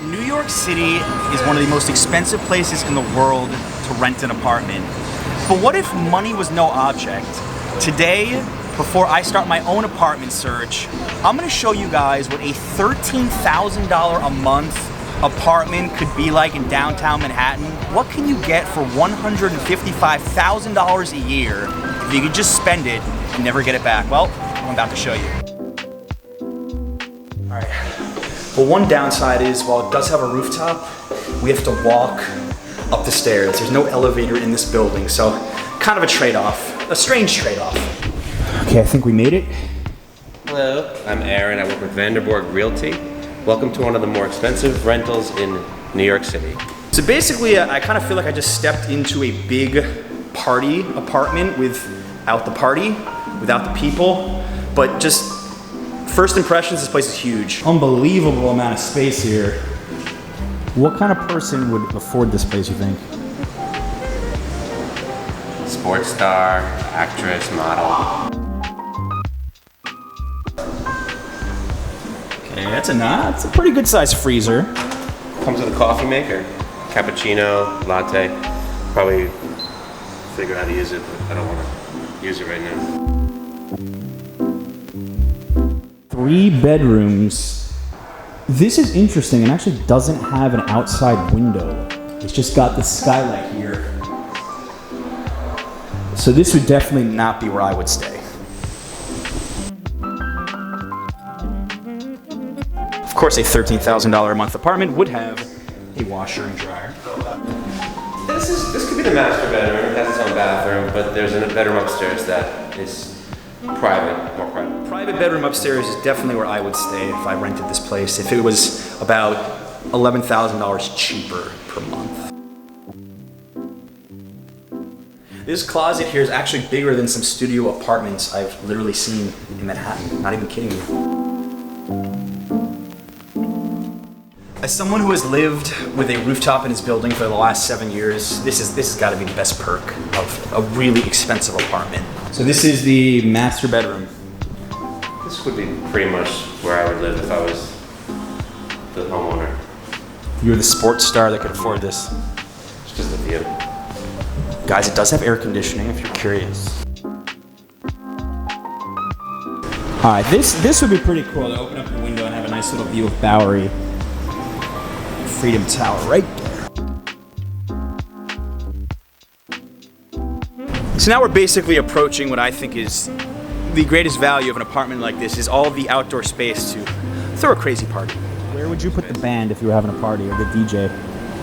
New York City is one of the most expensive places in the world to rent an apartment. But what if money was no object? Today, before I start my own apartment search, I'm gonna show you guys what a $13,000 a month apartment could be like in downtown Manhattan. What can you get for $155,000 a year if you could just spend it and never get it back? Well, I'm about to show you. All right. Well, one downside is, while it does have a rooftop, we have to walk up the stairs. There's no elevator in this building, so kind of a trade-off, a strange trade-off. Okay, I think we made it. Hello, I'm Aaron. I work with Vanderborgh Realty. Welcome to one of the more expensive rentals in New York City. So basically, I kind of feel like I just stepped into a big party apartment without the party, without the people, but just first impressions, this place is huge. Unbelievable amount of space here. What kind of person would afford this place, you think? Sports star, actress, model. Okay, that's a pretty good sized freezer. Comes with a coffee maker, cappuccino, latte. Probably figure out how to use it, but I don't want to use it right now. 3 bedrooms. This is interesting and actually doesn't have an outside window. It's just got the skylight here. So this would definitely not be where I would stay. Of course, a $13,000 a month apartment would have a washer and dryer. This could be the master bedroom. It has its own bathroom, but there's a bedroom upstairs that is private, more private. Private bedroom upstairs is definitely where I would stay if I rented this place, if it was about $11,000 cheaper per month. This closet here is actually bigger than some studio apartments I've literally seen in Manhattan. Not even kidding you. As someone who has lived with a rooftop in his building for the last 7 years, this has got to be the best perk of a really expensive apartment. So this is the master bedroom. This would be pretty much where I would live if I was the homeowner. You're the sports star that could afford this. It's just the view. Guys, it does have air conditioning if you're curious. All right, this would be pretty cool to open up your window and have a nice little view of Bowery. Freedom Tower right there. So now we're basically approaching what I think is the greatest value of an apartment like this, is all the outdoor space to throw a crazy party. Where would you put the band if you were having a party, or the DJ?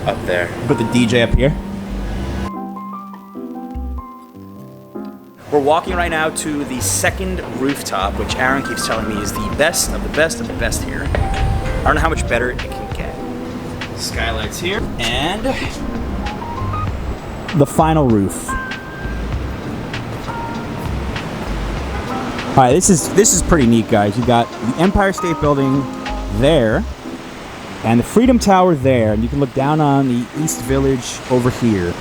Up there. Put the DJ up here? We're walking right now to the second rooftop, which Aaron keeps telling me is the best of the best of the best here. I don't know how much better it can get. Skylights here, and the final roof. All right, this is pretty neat, guys. You got the Empire State Building there, and the Freedom Tower there, and you can look down on the East Village over here.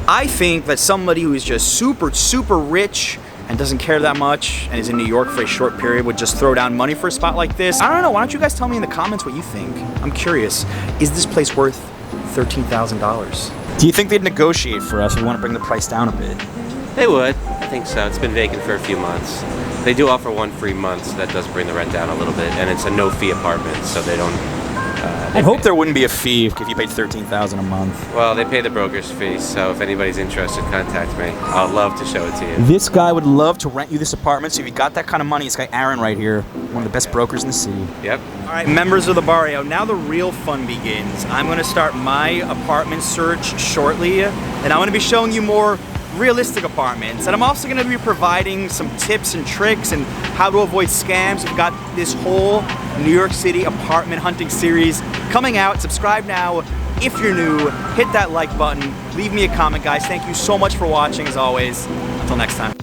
I think that somebody who is just super, super rich and doesn't care that much and is in New York for a short period would just throw down money for a spot like this. I don't know, why don't you guys tell me in the comments what you think? I'm curious, is this place worth $13,000? Do you think they'd negotiate for us if we want to bring the price down a bit? They would. I think so. It's been vacant for a few months. They do offer 1 free month, so that does bring the rent down a little bit, and it's a no-fee apartment, so they don't... I hope there wouldn't be a fee if you paid $13,000 a month. Well, they pay the broker's fee, so if anybody's interested, contact me. I'd love to show it to you. This guy would love to rent you this apartment, so if you got that kind of money, this guy Aaron right here, one of the best brokers in the city. Yep. All right, members of the Barrio, now the real fun begins. I'm going to start my apartment search shortly, and I'm going to be showing you more realistic apartments, and I'm also going to be providing some tips and tricks and how to avoid scams. We've got this whole New York City apartment hunting series coming out. Subscribe now if you're new. Hit that like button. Leave me a comment, guys. Thank you so much for watching, as always. Until next time.